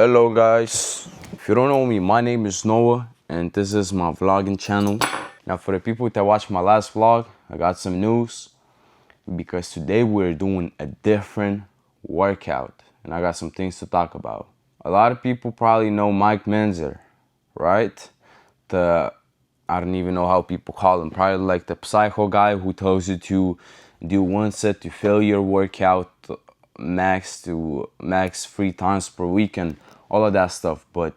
Hello guys, if you don't know me, my name is Noah and this is my vlogging channel. Now for the people that watched my last vlog, I got some news because today we're doing a different workout and I got some things to talk about. A lot of people probably know Mike Mentzer, right? I don't even know how people call him, probably like the psycho guy who tells you to do one set to failure workout max 3 times per week and all of that stuff. But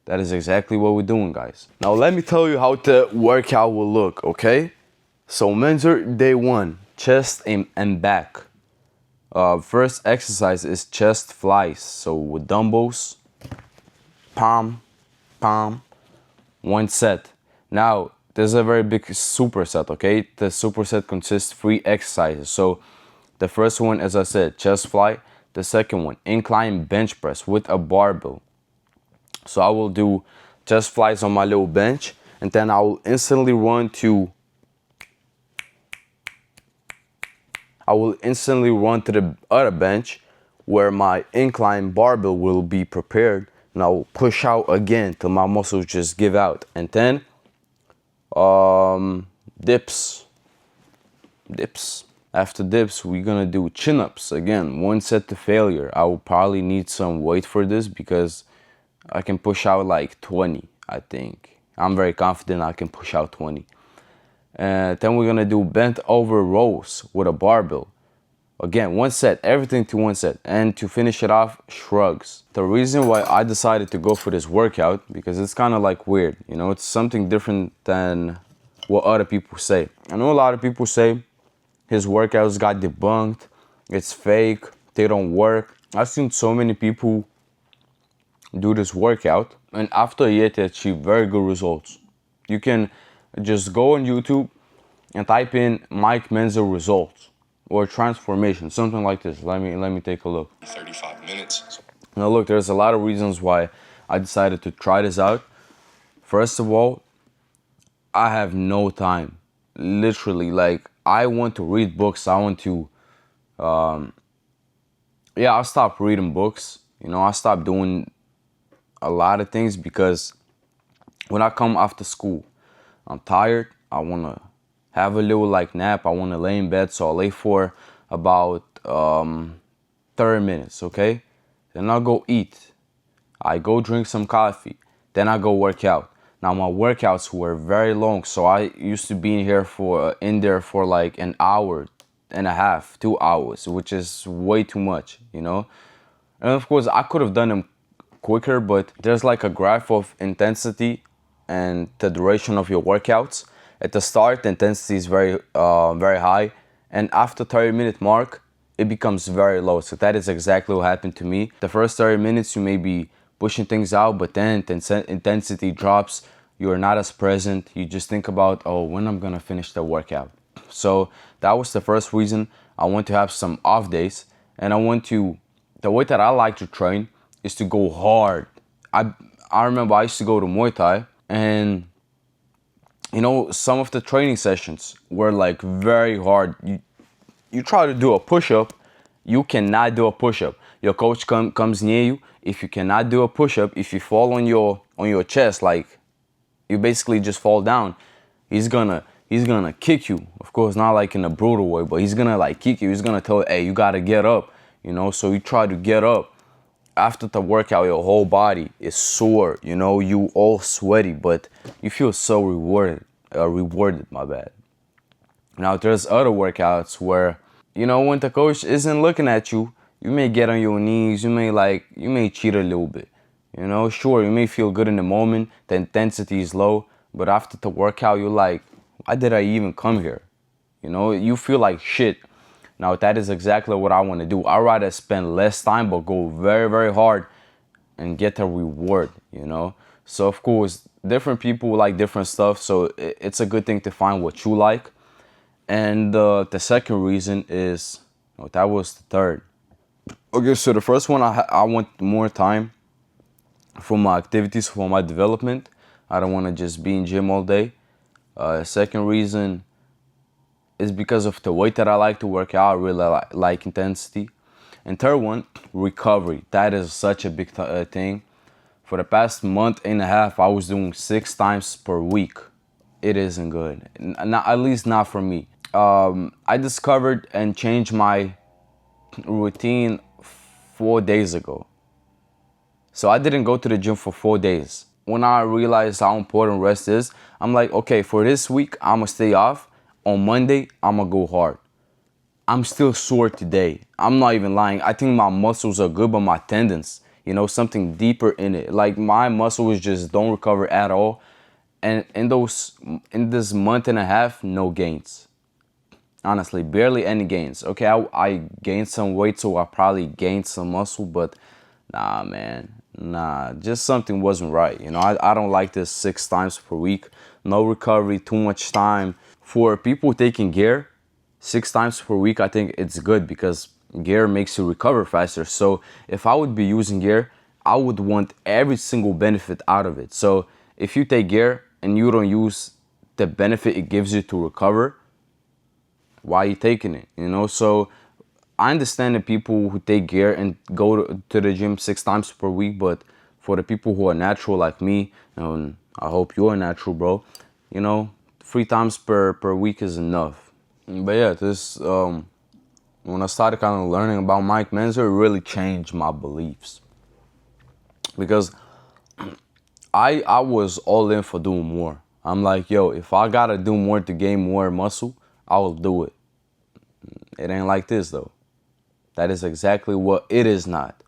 that is exactly what we're doing, guys. Now let me tell you how the workout will look, okay? So Mentzer, day 1, chest and back. First exercise is chest flies. So with dumbbells, palm, 1 set. Now there's a very big superset, okay? The superset consists 3 exercises. So the first one, as I said, chest fly. The second one, incline bench press with a barbell. So I will do chest flies on my little bench, and then I will instantly run to the other bench where my incline barbell will be prepared, and I will push out again till my muscles just give out. And then dips. After dips, we're gonna do chin-ups again, 1 set to failure. I will probably need some weight for this because I can push out like 20, I think. I'm very confident I can push out 20. And then we're gonna do bent over rows with a barbell. Again, 1 set, everything to 1 set. And to finish it off, shrugs. The reason why I decided to go for this workout, because it's kind of like weird, you know, it's something different than what other people say. I know a lot of people say his workouts got debunked, it's fake, they don't work. I've seen so many people do this workout, and after a year they achieve very good results. You can just go on YouTube and type in Mike Mentzer results or transformation, something like this. Let me take a look. 35 minutes. Now look, there's a lot of reasons why I decided to try this out. First of all, I have no time. Literally, like, I want to read books. I want to, I stopped reading books. You know, I stopped doing a lot of things because when I come after school, I'm tired. I want to have a little like nap. I want to lay in bed. So I lay for about 30 minutes, okay? Then I'll go eat. I go drink some coffee. Then I go work out. Now my workouts were very long, so I used to be in there for like an hour and a half, 2 hours, which is way too much, you know. And of course, I could have done them quicker, but there's like a graph of intensity and the duration of your workouts. At the start, the intensity is very high, and after 30-minute mark, it becomes very low. So that is exactly what happened to me. The first 30 minutes, you may be pushing things out, but then intensity drops. You're not as present. You just think about, oh, when I'm gonna finish the workout. So that was the first reason. I want to have some off days, and the way that I like to train is to go hard. I remember I used to go to Muay Thai, and you know, some of the training sessions were like very hard. You try to do a push-up, you cannot do a push-up. Your coach comes near you. If you cannot do a push-up, if you fall on your chest, like you basically just fall down, he's gonna kick you. Of course, not like in a brutal way, but he's gonna like kick you. He's gonna tell you, hey, you gotta get up, you know. So you try to get up. After the workout, your whole body is sore, you know, you all sweaty, but you feel so rewarded, my bad. Now there's other workouts where, you know, when the coach isn't looking at you, you may get on your knees, you may cheat a little bit. You know, sure, you may feel good in the moment, the intensity is low, but after the workout, you're like, why did I even come here? You know, you feel like shit. Now that is exactly what I want to do. I'd rather spend less time but go very, very hard and get a reward, you know. So of course, different people like different stuff, so it's a good thing to find what you like. And the second reason is, that was the third. Okay, so the first one, I want more time for my activities, for my development. I don't want to just be in gym all day. Second reason is because of the way that I like to work out. I really like intensity. And third one, recovery. That is such a big thing. For the past month and a half, I was doing 6 times per week. It isn't good. Not, at least not for me. I discovered and changed my routine 4 days ago. So I didn't go to the gym for 4 days. When I realized how important rest is, I'm like, okay, for this week, I'm gonna stay off. On Monday, I'm gonna go hard. I'm still sore today. I'm not even lying. I think my muscles are good, but my tendons, something deeper in it. Like my muscles just don't recover at all. And in this month and a half, no gains. Honestly, barely any gains. Okay, I gained some weight, so I probably gained some muscle, but nah, man. Nah, just something wasn't right. I don't like this 6 times per week. No recovery, too much time. For people taking gear, 6 times per week, I think it's good because gear makes you recover faster. So if I would be using gear, I would want every single benefit out of it. So if you take gear and you don't use the benefit it gives you to recover, why are you taking it? So I understand the people who take gear and go to the gym 6 times per week, but for the people who are natural like me, and I hope you're natural, bro, 3 times per week is enough. But yeah, this when I started kind of learning about Mike Mentzer, it really changed my beliefs. Because I was all in for doing more. I'm like, yo, if I gotta do more to gain more muscle, I will do it. It ain't like this though. That is exactly what it is not.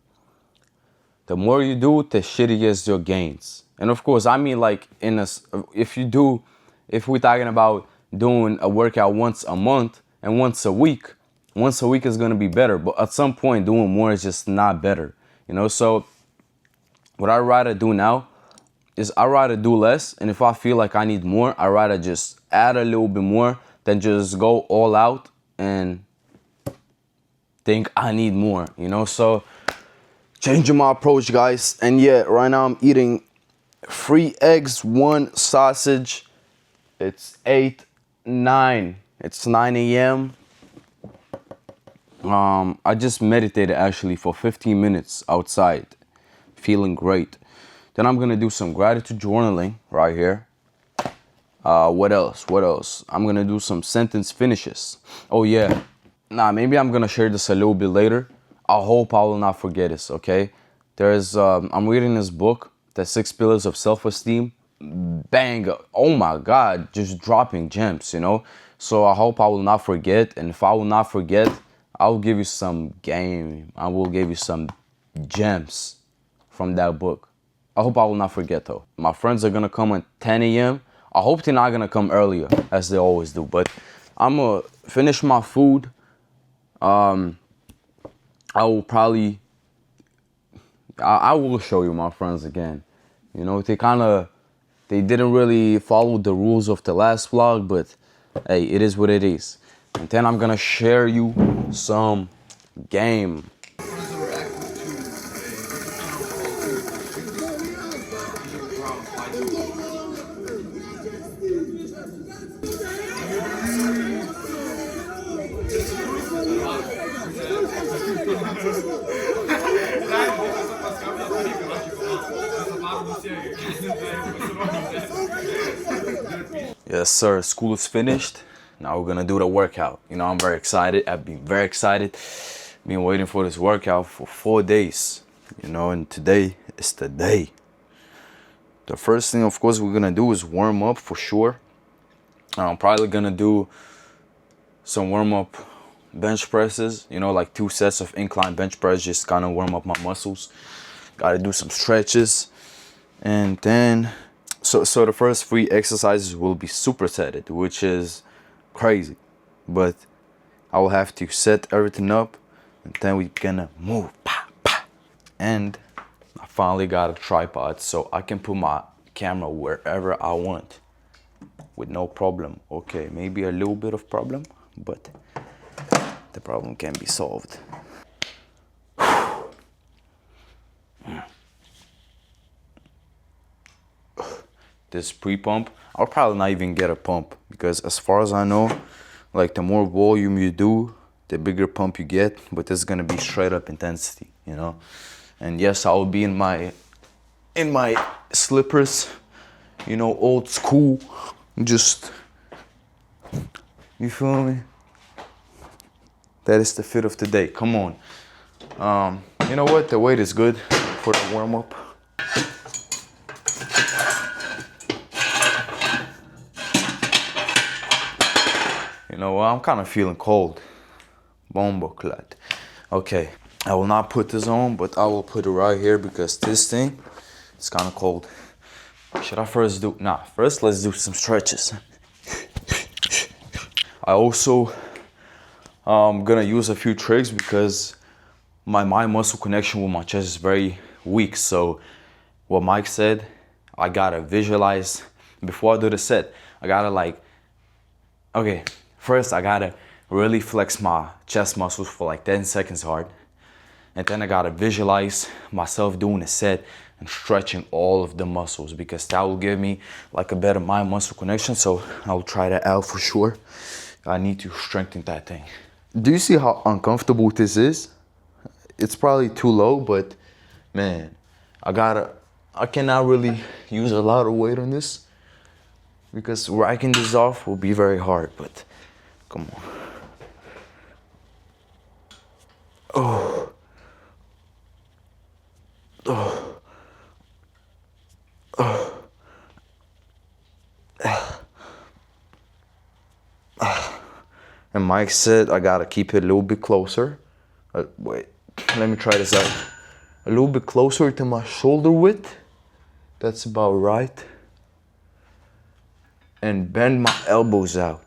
The more you do, the shittier is your gains. And of course, I mean like if we're talking about doing a workout once a month and once a week is gonna be better. But at some point, doing more is just not better. So what I rather do now is I rather do less, and if I feel like I need more, I rather just add a little bit more than just go all out and think I need more, So changing my approach, guys. And yeah, right now I'm eating 3 eggs, 1 sausage. It's 9 a.m. I just meditated actually for 15 minutes outside, feeling great. Then I'm gonna do some gratitude journaling right here. What else? I'm gonna do some sentence finishes. Oh yeah. Maybe I'm gonna share this a little bit later. I hope I will not forget this, okay? I'm reading this book, The 6 Pillars of Self-Esteem. Bang, oh my God, just dropping gems, So I hope I will not forget, and if I will not forget, I will give you some game. I will give you some gems from that book. I hope I will not forget though. My friends are gonna come at 10 a.m. I hope they're not gonna come earlier, as they always do, but I'm gonna finish my food. I will probably, I will show you my friends again. They didn't really follow the rules of the last vlog, but hey, it is what it is. And then I'm gonna share you some game. Yes, sir. School is finished. Now we're gonna do the workout. I'm very excited. I've been very excited. Been waiting for this workout for 4 days. And today is the day. The first thing, of course, we're gonna do is warm up for sure. I'm probably gonna do some warm up bench presses. Like 2 sets of incline bench press, just kind of warm up my muscles. Gotta do some stretches, and then so the first 3 exercises will be supersetted, which is crazy, but I will have to set everything up, and then we're gonna move. And I finally got a tripod, so I can put my camera wherever I want with no problem. Okay, maybe a little bit of problem, but the problem can be solved. This pre-pump, I'll probably not even get a pump, because as far as I know, like the more volume you do, the bigger pump you get, but this is gonna be straight up intensity, And yes, I will be in my in my slippers, you know, old school, just, you feel me? That is the fit of the day. Come on. You know what? The weight is good for the warm up. You know what? I'm kind of feeling cold. Bombo clat. Okay. I will not put this on, but I will put it right here because this thing is kind of cold. Should I first do? Nah, first let's do some stretches. I also gonna use a few tricks because my muscle connection with my chest is very weak. So what Mike said, I gotta visualize before I do the set. I gotta okay, first I gotta really flex my chest muscles for like 10 seconds hard. And then I gotta visualize myself doing a set and stretching all of the muscles because that will give me like a better mind muscle connection. So I'll try that out for sure. I need to strengthen that thing. Do you see how uncomfortable this is? It's probably too low, but man, I cannot really use a lot of weight on this because racking this off will be very hard, but come on. Oh. Oh. Oh. And Mike said I gotta keep it a little bit closer. Wait, let me try this out. A little bit closer to my shoulder width. That's about right. And bend my elbows out.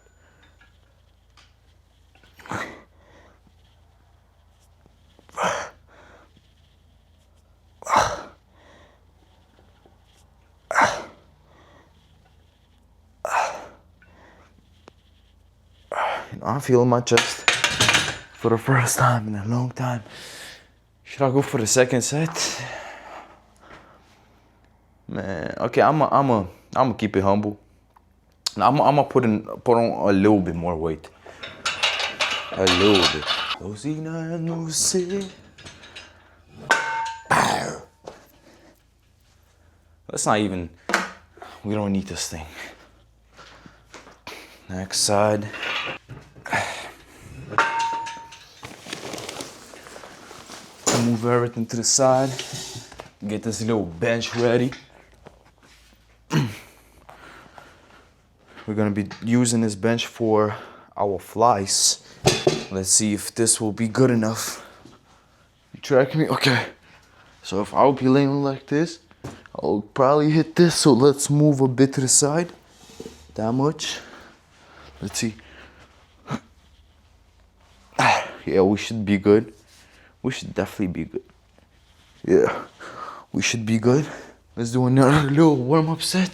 I'm feeling my chest for the first time in a long time. Should I go for the second set? Man, okay, I'm gonna keep it humble. I'm gonna put on a little bit more weight. A little bit. Let's not even. We don't need this thing. Next side. Move everything to the side. Get this little bench ready. We're gonna be using this bench for our flies. Let's see if this will be good enough. You tracking me? Okay. So if I'll be laying like this, I'll probably hit this. So let's move a bit to the side. That much. Let's see. Yeah, we should be good. We should definitely be good. Yeah, we should be good. Let's do another little warm-up set.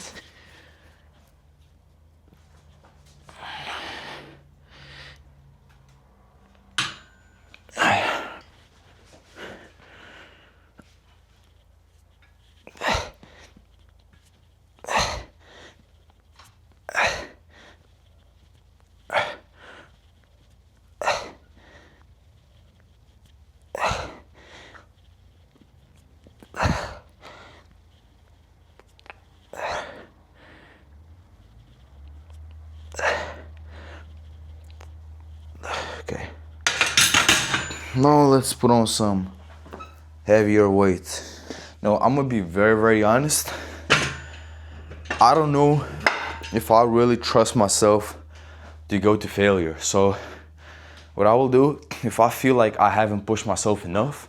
Okay. Now let's put on some heavier weight. No, I'm gonna be very, very honest. I don't know if I really trust myself to go to failure. So what I will do, if I feel like I haven't pushed myself enough,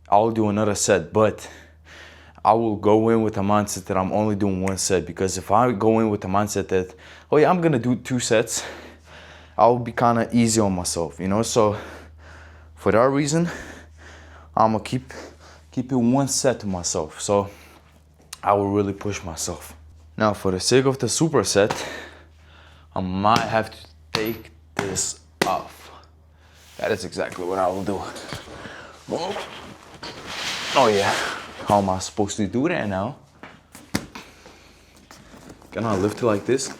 I'll do another set. But I will go in with the mindset that I'm only doing one set, because if I go in with the mindset that, oh yeah, I'm gonna do 2 sets, I'll be kind of easy on myself, you know. So for that reason, I'm gonna keep it 1 set to myself. So I will really push myself. Now for the sake of the superset, I might have to take this off. That is exactly what I will do. Oh yeah. How am I supposed to do that now? Can I lift it like this?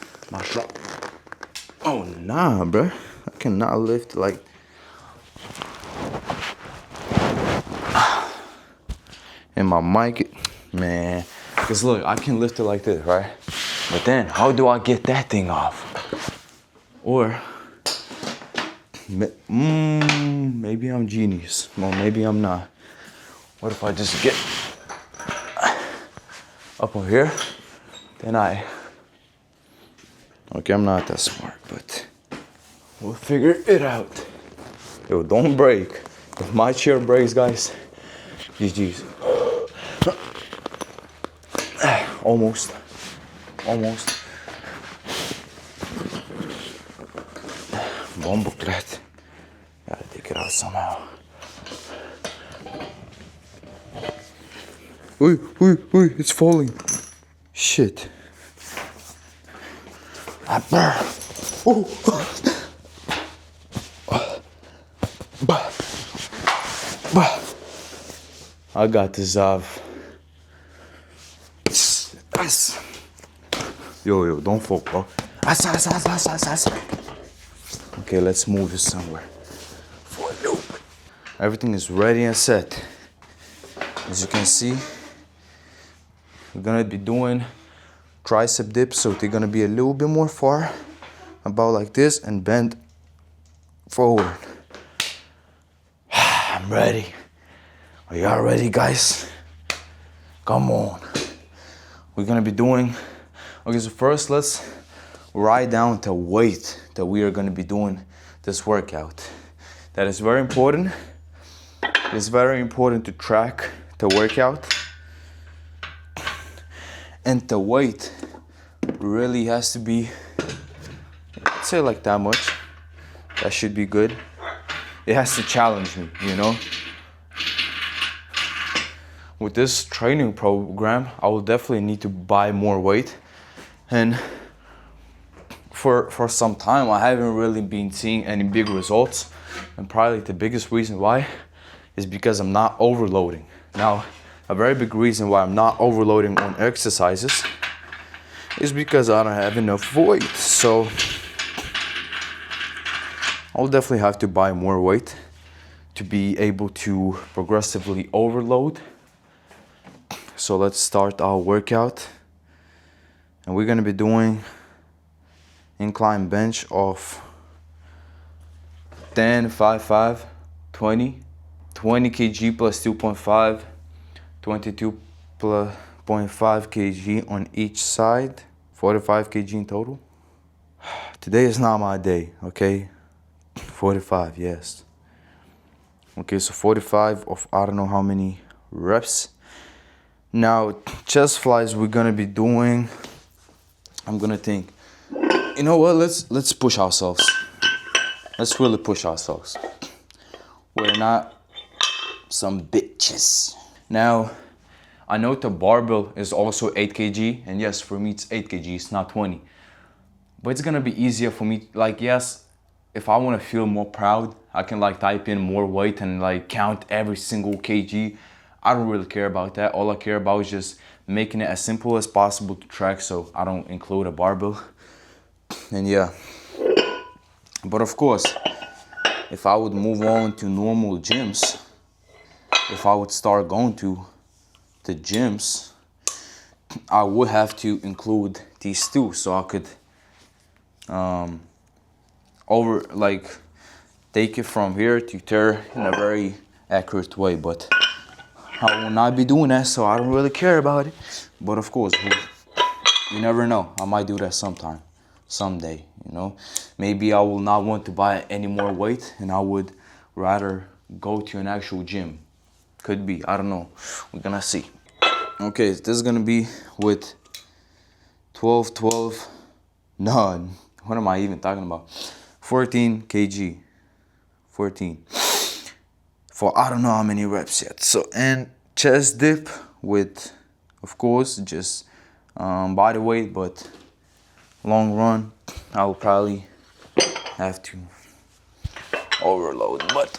Oh nah, bro. I cannot lift like. And my mic Man, because look, I can lift it like this, right? But then, how do I get that thing off? Or, maybe I'm genius. Well, maybe I'm not. What if I just get up on here? Then okay, I'm not that smart, but we'll figure it out. Yo, don't break. If my chair breaks, guys, GG's. Almost. Bombo clat. Gotta take it out somehow. Oi, it's falling. Shit. I got this off. Yo, don't fall, bro. Okay, let's move this somewhere. Everything is ready and set. As you can see, we're gonna be doing tricep dips, so they're gonna be a little bit more far, about like this, and bend forward. I'm ready. Are y'all ready, guys? Come on. We're gonna be doing, okay, so first let's write down the weight that we are gonna be doing this workout. That is very important. It's very important to track the workout. And the weight really has to be, I'd say like that much. That should be good. It has to challenge me, you know? With this training program, I will definitely need to buy more weight. And for some time, I haven't really been seeing any big results. And probably the biggest reason why is because I'm not overloading. Now, a very big reason why I'm not overloading on exercises is because I don't have enough weight. So I'll definitely have to buy more weight to be able to progressively overload. So let's start our workout. And we're gonna be doing incline bench of 10, 5, 5, 20 kg plus 2.5, 22.5 kg on each side, 45 kg in total. Today is not my day, okay? 45, yes. Okay, so 45 of I don't know how many reps. Now, chest flies we're gonna be doing, I'm gonna think, you know what, let's push ourselves. Let's really push ourselves. We're not some bitches. Now, I know the barbell is also 8 kg, and yes, for me it's 8 kg, it's not 20. But it's gonna be easier for me, like, yes, if I wanna feel more proud, I can like type in more weight and like count every single kg. I don't really care about that. All I care about is just making it as simple as possible to track, so I don't include a barbell. And yeah. But of course, if I would move on to normal gyms, if I would start going to the gyms, I would have to include these two, so I could take it from here to there in a very accurate way. But I will not be doing that, so I don't really care about it. But of course, you never know. I might do that sometime, someday, you know. Maybe I will not want to buy any more weight, and I would rather go to an actual gym. Could be, I don't know. We're gonna see. Okay, this is gonna be with 12, no, what am I even talking about? 14 kg, 14. For I don't know how many reps yet. So, and chest dip with, of course, just body weight, but long run, I will probably have to overload, but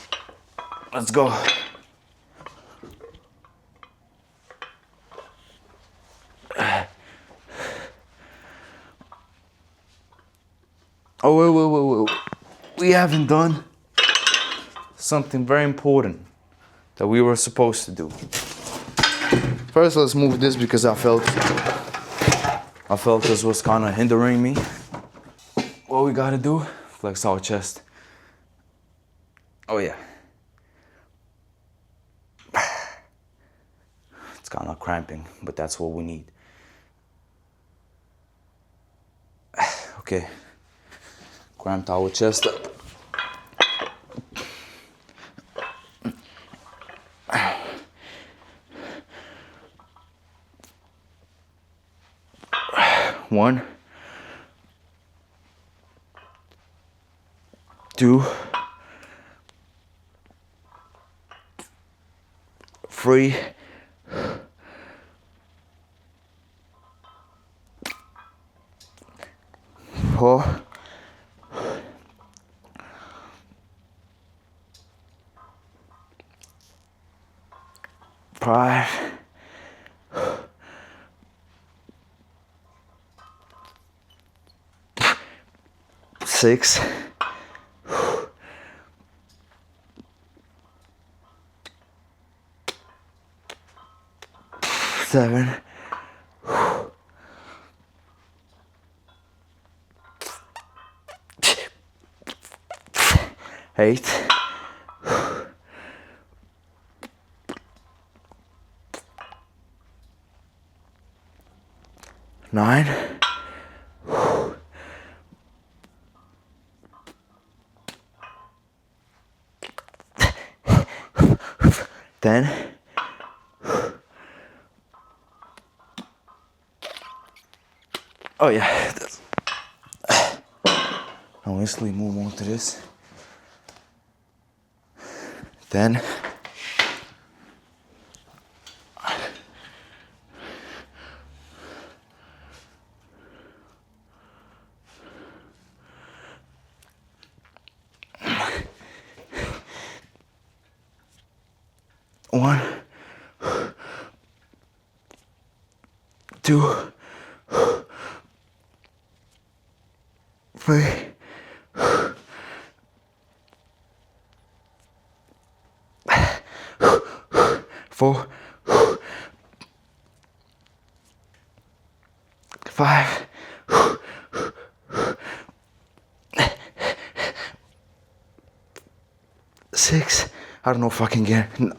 let's go. Oh, wait. We haven't done something very important that we were supposed to do. First, let's move this because I felt this was kind of hindering me. What we gotta do? Flex our chest. Oh yeah. It's kind of cramping, but that's what we need. Okay. Cramped our chest up. One, two, three, four, five, six, seven, eight, nine, 10, oh yeah, I'll instantly move on to this. 10, 1, 2, 3, 4, 5, 6. I don't know if I can get it. No.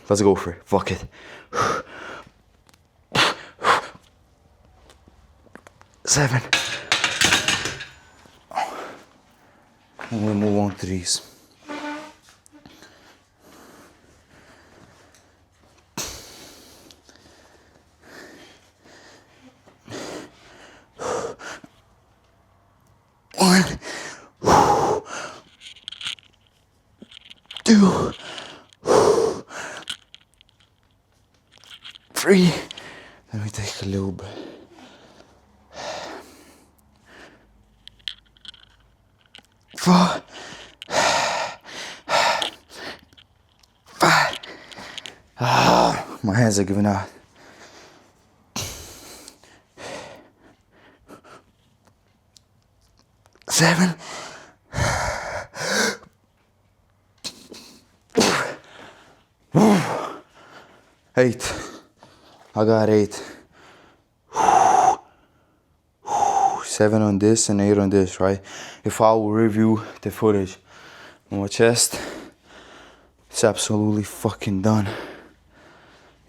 Let's go for it. Fuck it. 7. And we'll move on to these. One, 2, 3. Let me take a little bit. 4, 5. My hands are giving out. 7. 8. I got 8. 7 on this and 8 on this, right? If I will review the footage on my chest, it's absolutely fucking done.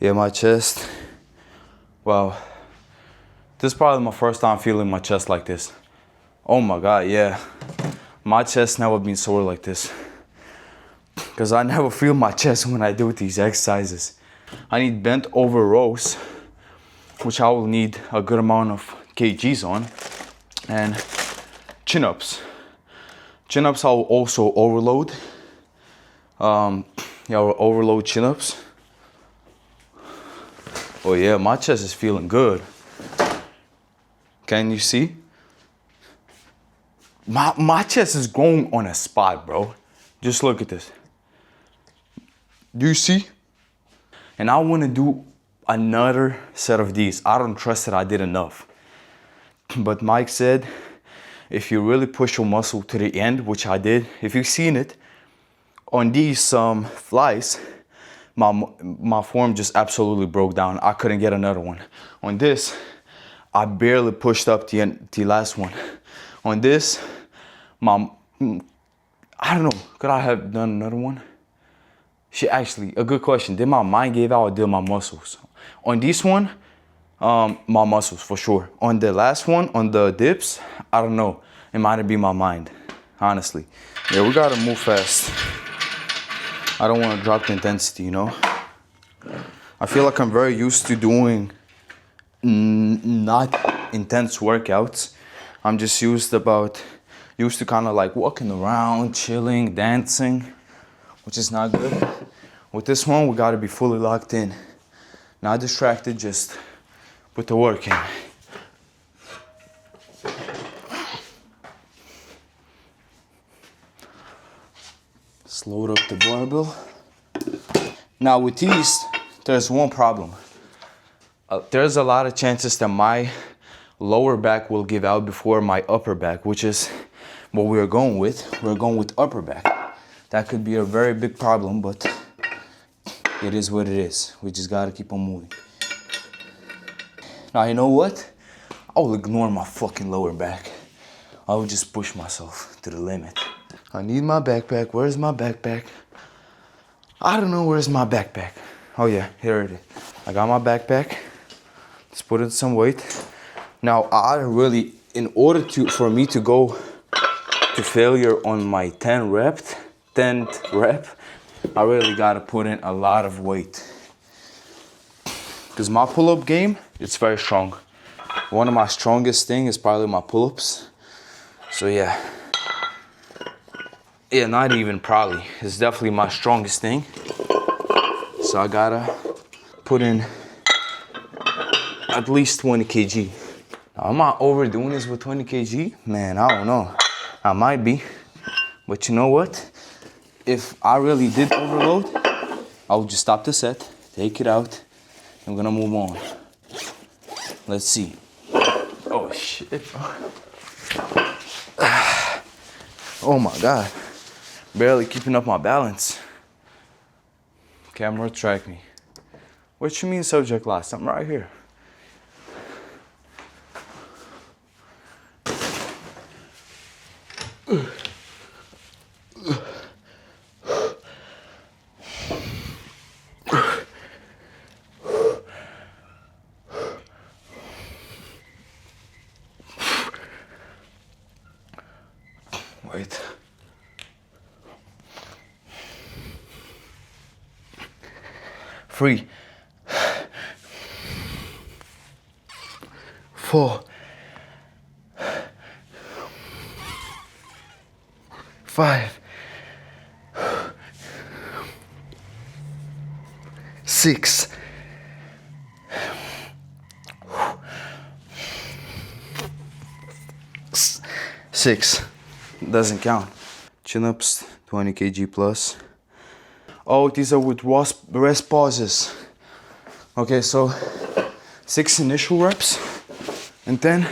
Yeah, my chest. Wow. This is probably my first time feeling my chest like this. Oh my God, yeah. My chest never been sore like this. Because I never feel my chest when I do these exercises. I need bent over rows, which I will need a good amount of kgs on, and chin-ups. Chin-ups I will also overload. I will overload chin-ups. Oh yeah, my chest is feeling good. Can you see? My chest is growing on a spot, bro. Just look at this. Do you see? And I want to do another set of these. I don't trust that I did enough. But Mike said, if you really push your muscle to the end, which I did, if you've seen it, on these flies, my form just absolutely broke down. I couldn't get another one. On this, I barely pushed up the last one. On this, I don't know, could I have done another one? Actually, a good question. Did my mind give out or did my muscles? On this one, my muscles for sure. On the last one, on the dips, I don't know. It might have been my mind, honestly. Yeah, we gotta move fast. I don't want to drop the intensity, you know? I feel like I'm very used to doing not intense workouts. I'm just used to kind of like walking around, chilling, dancing, which is not good. With this one, we gotta be fully locked in. Not distracted, just put the work in. Let's load up the barbell. Now with these, there's one problem. There's a lot of chances that my lower back will give out before my upper back, which is what we're going with. We're going with upper back. That could be a very big problem, but it is what it is. We just gotta keep on moving. Now, you know what? I will ignore my fucking lower back. I will just push myself to the limit. I need my backpack. Where's my backpack? I don't know where's my backpack. Oh yeah, here it is. I got my backpack. Let's put in some weight. Now, in order for me to go to failure on my 10th rep, I really gotta put in a lot of weight. Because my pull-up game, it's very strong. One of my strongest things is probably my pull-ups. So yeah. Yeah, not even probably. It's definitely my strongest thing. So I gotta put in at least 20 kg. Now, am I overdoing this with 20 kg? Man, I don't know. I might be. But you know what? If I really did overload, I would just stop the set, take it out. I'm gonna move on. Let's see. Oh shit. Oh my God. Barely keeping up my balance. Camera track me. What you mean subject loss? I'm right here. Wait. Three, 4, 5, 6, 6. Doesn't count. Chin-ups, 20 kg plus. Oh, these are with rest pauses. Okay, so 6 initial reps, and then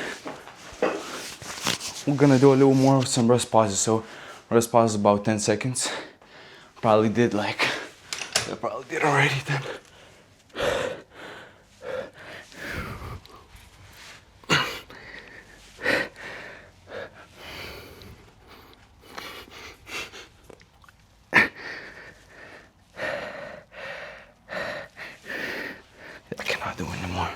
we're gonna do a little more of some rest pauses. So rest pause about 10 seconds. Probably did already then. I cannot do it anymore.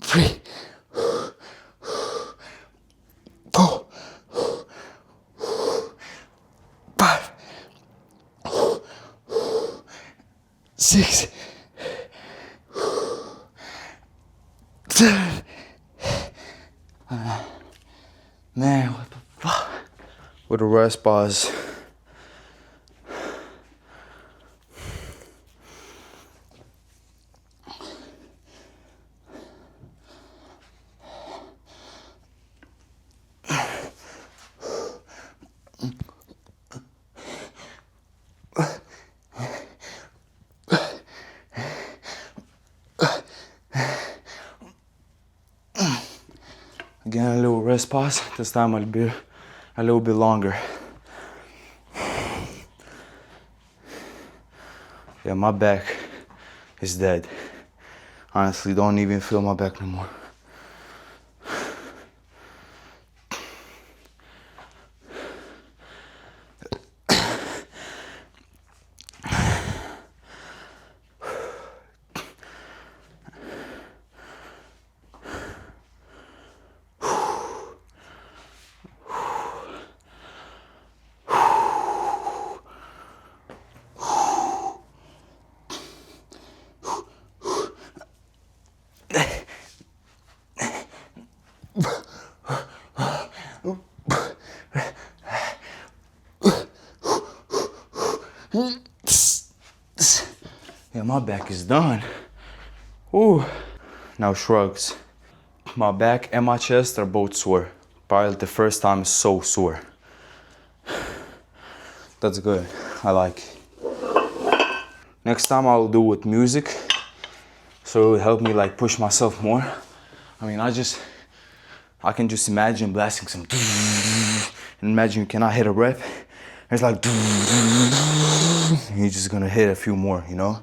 Three, 4, 5, 6, 7. Man, what the fuck? With a rest pause. Again, a little rest pause. This time a little bit longer. Yeah, my back is dead. Honestly, don't even feel my back anymore. Yeah, my back is done. Ooh. Now shrugs. My back and my chest are both sore. Probably the first time is so sore. That's good. I like it. Next time I'll do with music, so it will help me like push myself more. I mean, I can just imagine blasting some and imagine you cannot hit a rep. It's like you're just gonna hit a few more, you know?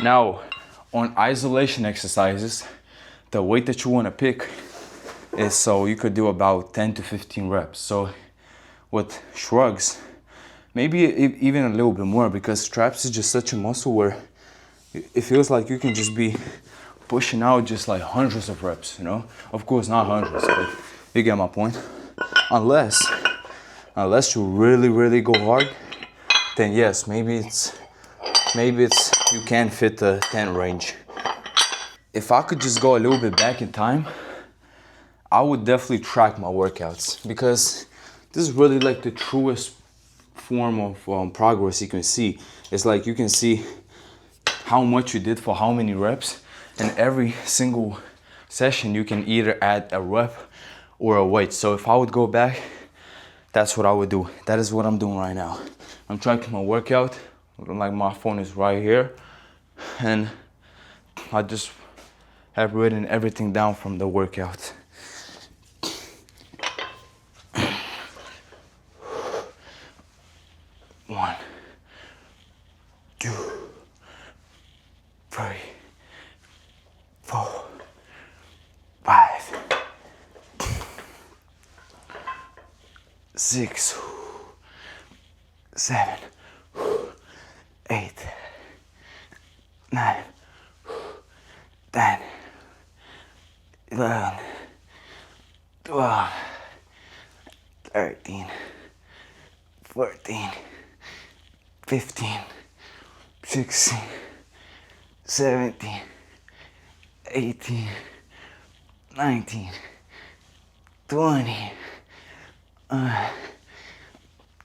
Now, on isolation exercises, the weight that you wanna pick is so you could do about 10 to 15 reps. So with shrugs, maybe even a little bit more, because traps is just such a muscle where it feels like you can just be pushing out just like hundreds of reps, you know? Of course, not hundreds, but you get my point. Unless you really go hard, then yes, maybe it's you can fit the 10 range. If I could just go a little bit back in time, I would definitely track my workouts, because this is really like the truest form of progress you can see. It's like you can see how much you did for how many reps, and every single session you can either add a rep or a weight. So if I would go back, that's what I would do. That is what I'm doing right now. I'm tracking my workout. Like my phone is right here, and I just have written everything down from the workout. One, two, three, four, five, six, seven, 8, 9, 10, 11, 12, 13, 14, 15, 16, 17, 18, 19, 20,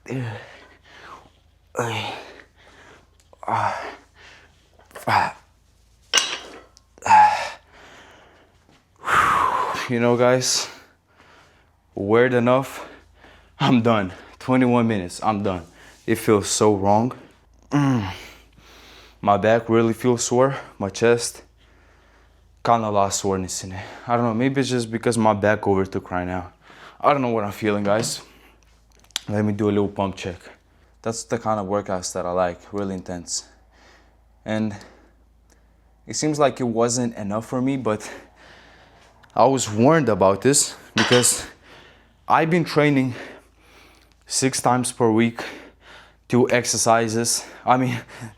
2, 3, 5. You know, guys, weird enough, I'm done. 21 minutes, I'm done. It feels so wrong. My back really feels sore. My chest, kind of a lot of soreness in it. I don't know, maybe it's just because my back overtook right now. I don't know what I'm feeling, guys. Let me do a little pump check. That's the kind of workouts that I like, really intense. And it seems like it wasn't enough for me, but I was warned about this because I've been training 6 times per week, 2 exercises.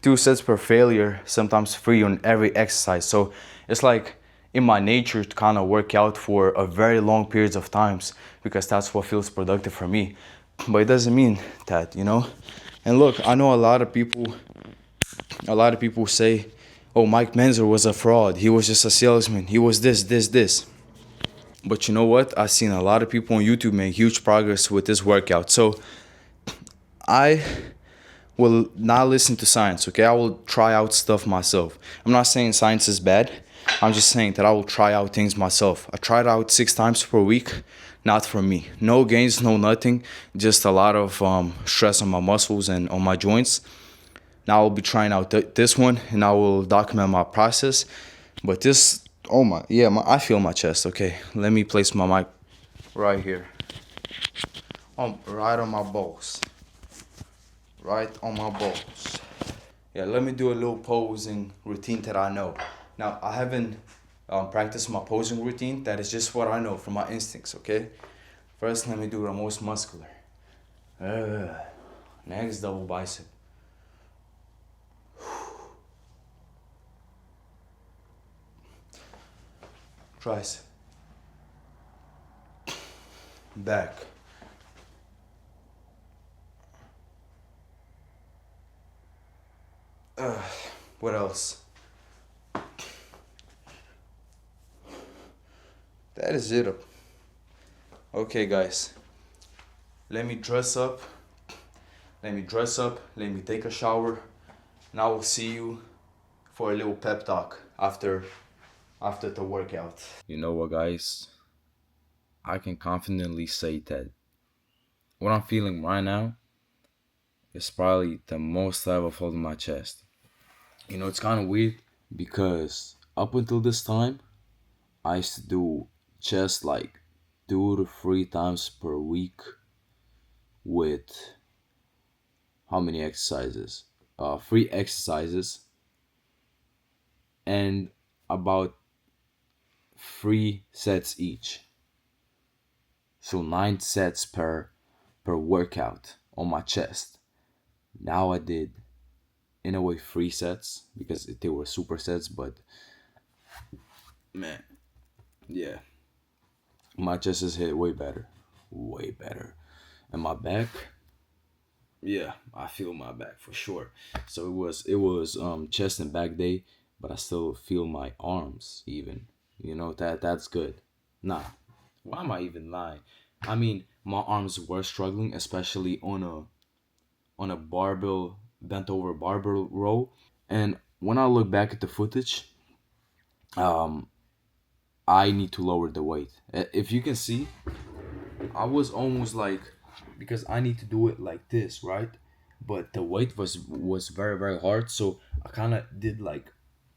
2 sets per failure, sometimes 3 on every exercise. So it's like in my nature to kind of work out for a very long periods of times, because that's what feels productive for me. But it doesn't mean that, you know? And look, I know a lot of people say, oh, Mike Mentzer was a fraud. He was just a salesman. He was this. But you know what? I've seen a lot of people on YouTube make huge progress with this workout. So I will not listen to science, okay? I will try out stuff myself. I'm not saying science is bad. I'm just saying that I will try out things myself. I tried out 6 times per week. Not for me. No gains, no nothing. Just a lot of stress on my muscles and on my joints. Now I'll be trying out this one, and I will document my process. But this Oh my, yeah, I feel my chest. Okay, let me place my mic right here. Right on my balls. Right on my balls. Yeah, let me do a little posing routine that I know. Now, I haven't practiced my posing routine. That is just what I know from my instincts, okay? First, let me do the most muscular. Next, double bicep. Tricep. Back. What else? That is it. Okay, guys. Let me dress up. Let me dress up. Let me take a shower. And I will see you for a little pep talk after the workout. You know what, guys? I can confidently say that what I'm feeling right now is probably the most I ever felt in my chest. You know, it's kind of weird because up until this time, I used to do chest like 2 to 3 times per week with how many exercises? 3 exercises and about 3 sets each. So 9 sets per workout on my chest. Now I did in a way 3 sets because they were supersets, but man, yeah, my chest is hit way better, and my back, yeah, I feel my back for sure. So it was chest and back day, but I still feel my arms even. You know that's good. Nah, why am I even lying? I mean, my arms were struggling, especially on a barbell bent over barbell row. And when I look back at the footage, um, I need to lower the weight. If you can see, I was almost like because I need to do it like this, right? But the weight was very hard, so I kind of did like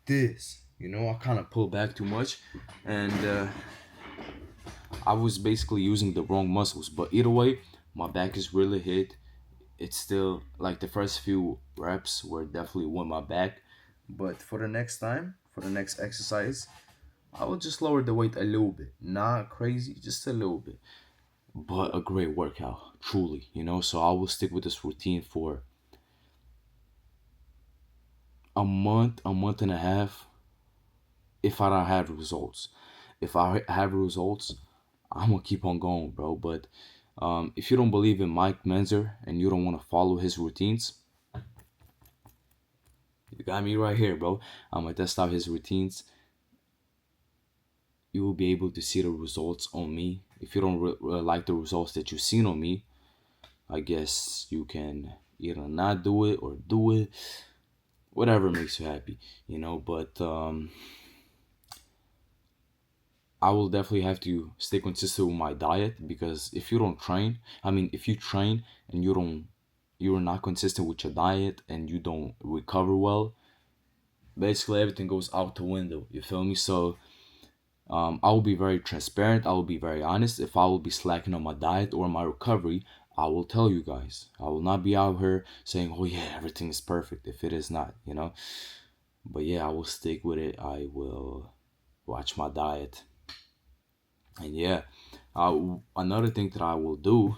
this. You know, I kind of pulled back too much, and I was basically using the wrong muscles. But either way, my back is really hit. It's still like the first few reps were definitely on my back, but for the next time, for the next exercise, I will just lower the weight a little bit. Not crazy, just a little bit. But a great workout, truly, you know. So I will stick with this routine for a month and a half if I don't have results. If I have results, I'm gonna keep on going, bro. But if you don't believe in Mike Mentzer and you don't want to follow his routines, you got me right here, bro. I'm gonna test out his routines. You will be able to see the results on me. If you don't like the results that you've seen on me, I guess you can either not do it or do it, whatever makes you happy, you know. But I will definitely have to stay consistent with my diet because if you don't train, I mean, if you train and you're not consistent with your diet and you don't recover well, basically everything goes out the window. You feel me? So I will be very transparent. I will be very honest. If I will be slacking on my diet or my recovery, I will tell you guys. I will not be out here saying, "Oh yeah, everything is perfect." If it is not, you know. But yeah, I will stick with it. I will watch my diet, and yeah, another thing that I will do.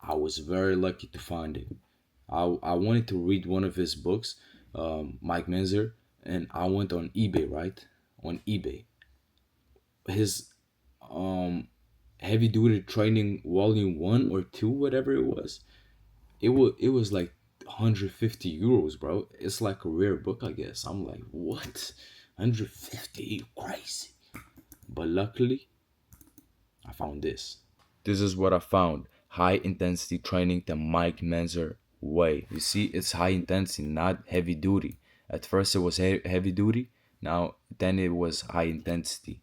I was very lucky to find it. I wanted to read one of his books, Mike Mentzer, and I went on eBay, right? On eBay, his um heavy duty training volume 1 or 2, whatever it was, it was like 150 euros, bro. It's like a rare book, I guess. I'm like, what? 150, crazy. But luckily I found this is what I found: high intensity training the Mike Mentzer way. You see, it's high intensity, not heavy duty. At first it was heavy duty, now then it was high intensity.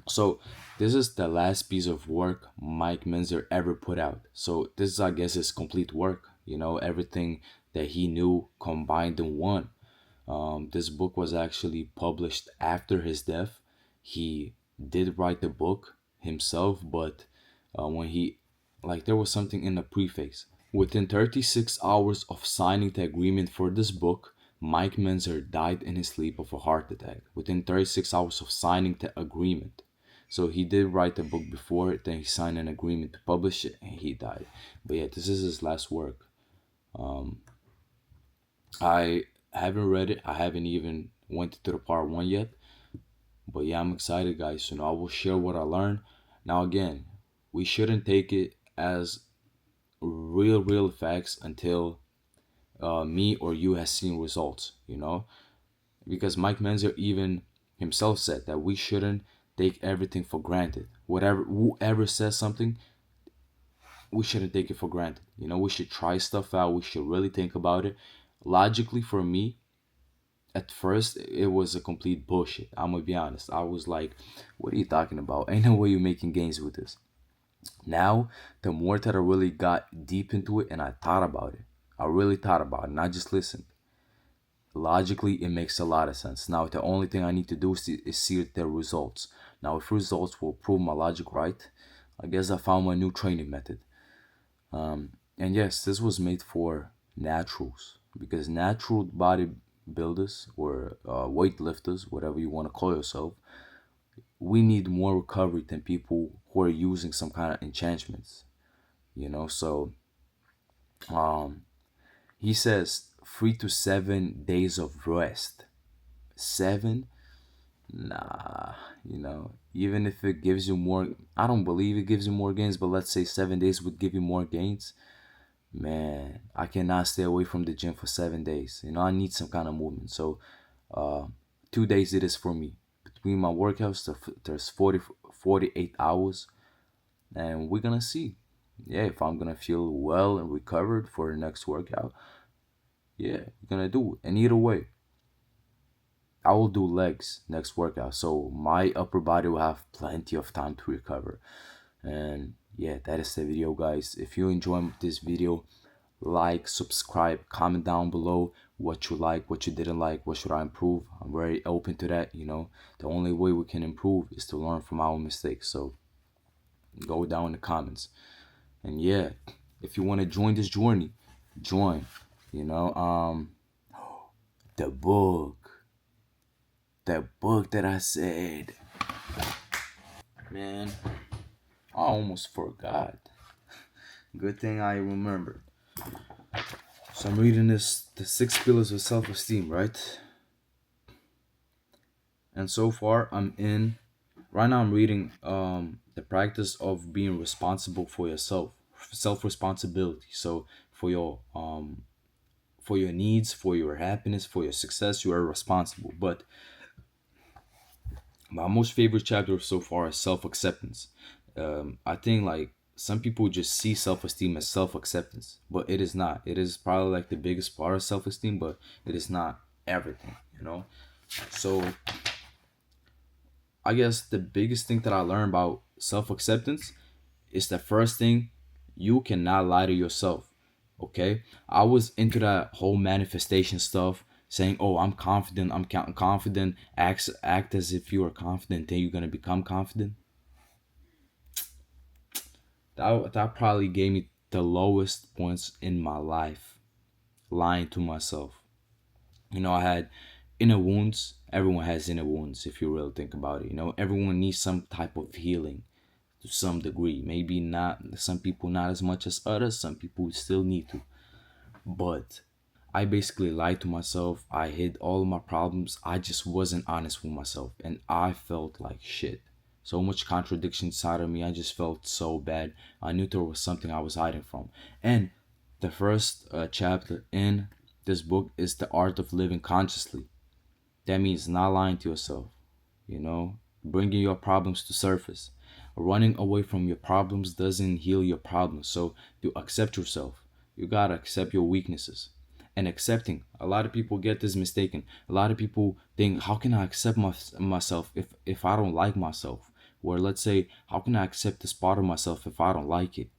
So this is the last piece of work Mike Mentzer ever put out. So this is, I guess, his complete work. You know, everything that he knew combined in one. This book was actually published after his death. He did write the book himself, but when he, like, there was something in the preface. Within 36 hours of signing the agreement for this book, Mike Mentzer died in his sleep of a heart attack. Within 36 hours of signing the agreement. So he did write the book before, then he signed an agreement to publish it, and he died. But yeah, this is his last work. I haven't read it. I haven't even went to the part one yet. But yeah, I'm excited, guys. I will share what I learned. Now, again, we shouldn't take it as real facts until me or you has seen results. Because Mike Menzer even himself said that we shouldn't take everything for granted. Whatever whoever says something, we shouldn't take it for granted. We should try stuff out. We should really think about it. Logically, for me, at first it was a complete bullshit. I'm gonna be honest. I was like, what are you talking about? Ain't no way you're making gains with this. Now, the more that I really got deep into it and I thought about it, I really thought about it, not just listened. Logically, it makes a lot of sense. Now, the only thing I need to do is see the results. Now, if results will prove my logic right, I guess I found my new training method. And yes, this was made for naturals because natural bodybuilders or weightlifters, whatever you want to call yourself, we need more recovery than people who are using some kind of enchantments. So um, he says 3 to 7 days of rest. Seven? Nah, even if it gives you more, I don't believe it gives you more gains, but let's say 7 days would give you more gains. Man, I cannot stay away from the gym for 7 days. I need some kind of movement. So, uh, 2 days it is for me. Between my workouts, there's 48 hours, and we're gonna see. Yeah, if I'm gonna feel well and recovered for the next workout, yeah, we're gonna do it. And either way, I will do legs next workout, so my upper body will have plenty of time to recover. And yeah, that is the video, guys. If you enjoyed this video, like, subscribe, comment down below what you like, what you didn't like, what should I improve. I'm very open to that. The only way we can improve is to learn from our mistakes. So go down in the comments. And yeah, if you want to join this journey, join. You know, um, the book, that I said, man, I almost forgot. Good thing I remembered. So I'm reading this, The Six Pillars of Self-Esteem, right? And so far right now I'm reading the practice of being responsible for yourself, self-responsibility. So for your needs, for your happiness, for your success, you are responsible. But my most favorite chapter so far is self-acceptance. I think like some people just see self-esteem as self-acceptance, but it is not. It is probably like the biggest part of self-esteem, but it is not everything. So I guess the biggest thing that I learned about self-acceptance is the first thing, you cannot lie to yourself. Okay, I was into that whole manifestation stuff, saying, "Oh, I'm confident. I'm confident. Act as if you are confident. Then you're gonna become confident." That probably gave me the lowest points in my life, lying to myself. I had inner wounds. Everyone has inner wounds if you really think about it. Everyone needs some type of healing to some degree. Maybe not, some people not as much as others. Some people still need to. But I basically lied to myself. I hid all of my problems. I just wasn't honest with myself. And I felt like shit. So much contradiction inside of me. I just felt so bad. I knew there was something I was hiding from. And the first chapter in this book is the art of living consciously. That means not lying to yourself, bringing your problems to surface. Running away from your problems doesn't heal your problems. So you accept yourself. You gotta accept your weaknesses. And accepting, a lot of people get this mistaken. A lot of people think, how can I accept myself if I don't like myself? Or let's say, how can I accept this part of myself if I don't like it?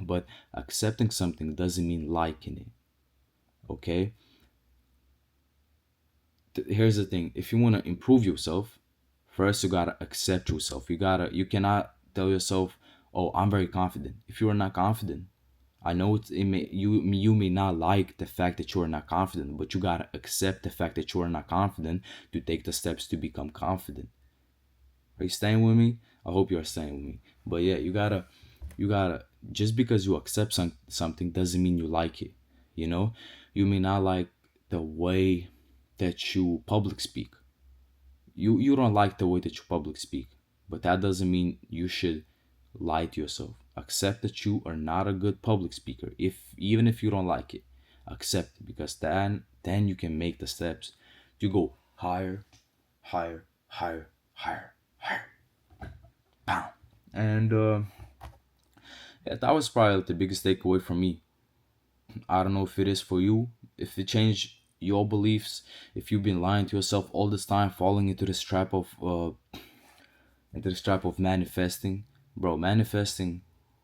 But accepting something doesn't mean liking it. Okay? Here's the thing: if you want to improve yourself, first you gotta accept yourself. You cannot tell yourself, "Oh, I'm very confident." If you are not confident, I know you may not like the fact that you are not confident, but you gotta accept the fact that you are not confident to take the steps to become confident. Are you staying with me? I hope you are staying with me. But yeah, you gotta just because you accept something doesn't mean you like it. You know, you may not like the way that you public speak. You don't like the way that you public speak, but that doesn't mean you should lie to yourself. Accept that you are not a good public speaker. If even if you don't like it, accept it, because then you can make the steps. You go higher, higher, higher, higher, higher. Bam. And yeah, that was probably the biggest takeaway from me. I don't know if it is for you, if it changed your beliefs, if you've been lying to yourself all this time, falling into this trap of manifesting. Bro, manifesting,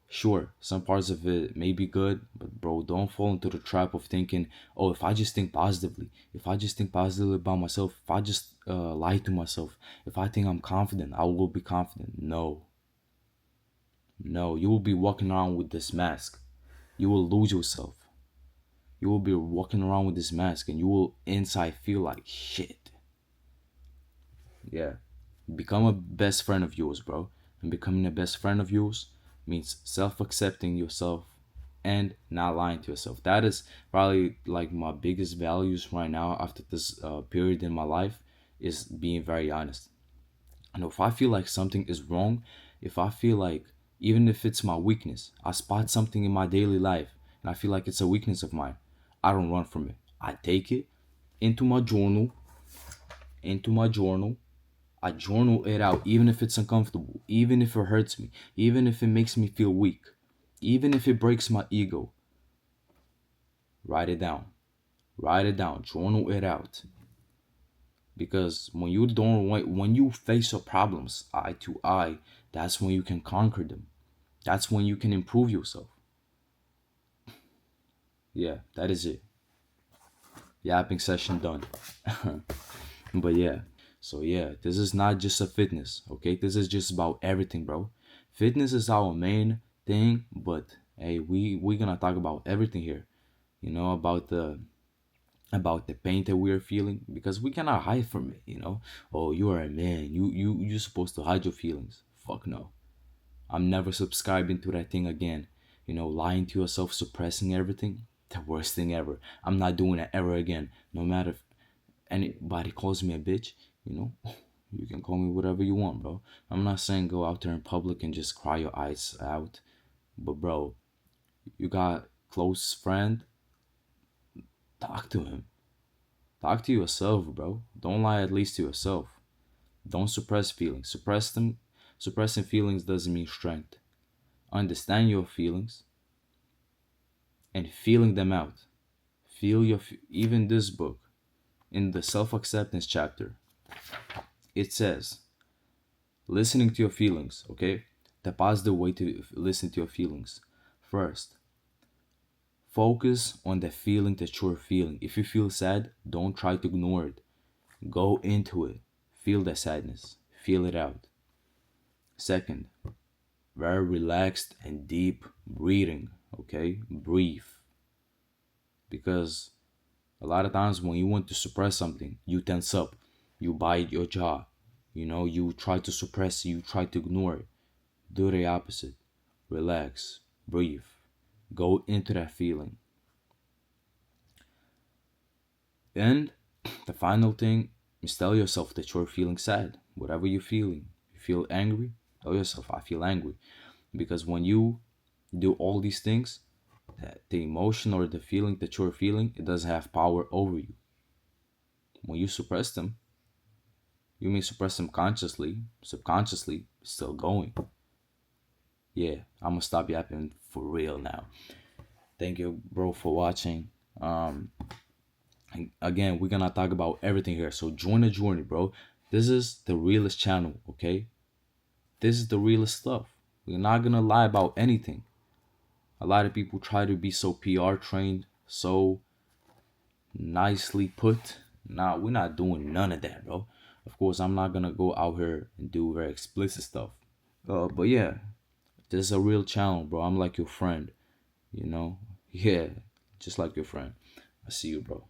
sure, some parts of it may be good, but bro, don't fall into the trap of thinking, oh, if I just think positively, if I just think positively about myself, if I just lie to myself, if I think I'm confident, I will be confident. No, no, you will be walking around with this mask. You will lose yourself. You will be walking around with this mask and you will inside feel like shit. Yeah. Become a best friend of yours, bro. And becoming a best friend of yours means self-accepting yourself and not lying to yourself. That is probably like my biggest values right now after this period in my life, is being very honest. And if I feel like something is wrong, if I feel like, even if it's my weakness, I spot something in my daily life and I feel like it's a weakness of mine, I don't run from it. I take it into my journal, into my journal, I journal it out, even if it's uncomfortable, even if it hurts me, even if it makes me feel weak, even if it breaks my ego. Write it down. Write it down. Journal it out. Because when you face your problems eye to eye, that's when you can conquer them. That's when you can improve yourself. Yeah, that is it. Yapping session done. But yeah. So yeah, this is not just a fitness, okay? This is just about everything, bro. Fitness is our main thing, but hey, we gonna talk about everything here. You know, about the pain that we are feeling, because we cannot hide from it, you know. Oh, you are a man. You're supposed to hide your feelings. Fuck no. I'm never subscribing to that thing again. You know, lying to yourself, suppressing everything, the worst thing ever. I'm not doing that ever again. No matter if anybody calls me a bitch, you know, you can call me whatever you want, bro. I'm not saying go out there in public and just cry your eyes out. But bro, you got close friend, talk to him. Talk to yourself, bro. Don't lie at least to yourself. Don't suppress feelings. Suppressing feelings doesn't mean strength. Understand your feelings and feeling them out. Feel even this book, in the self-acceptance chapter, it says listening to your feelings, okay? The positive way to listen to your feelings. First, focus on the feeling that you're feeling. If you feel sad, don't try to ignore it. Go into it. Feel the sadness. Feel it out. Second, very relaxed and deep breathing, okay? Breathe. Because a lot of times when you want to suppress something, you tense up, you bite your jaw, you know, you try to suppress it, you try to ignore it. Do the opposite. Relax, breathe, go into that feeling. And the final thing is tell yourself that you're feeling sad. Whatever you're feeling, you feel angry, tell yourself, I feel angry. Because when you do all these things, the emotion or the feeling that you're feeling, it doesn't have power over you. When you suppress them, you may suppress them consciously, subconsciously, still going. Yeah, I'm gonna stop yapping for real now. Thank you, bro, for watching. Again, we're gonna talk about everything here. So join the journey, bro. This is the realest channel, okay? This is the realest stuff. We're not gonna lie about anything. A lot of people try to be so PR trained, so nicely put. Nah, we're not doing none of that, bro. Of course, I'm not gonna go out here and do very explicit stuff. But yeah, this is a real channel, bro. I'm like your friend, you know? Yeah, just like your friend. I see you, bro.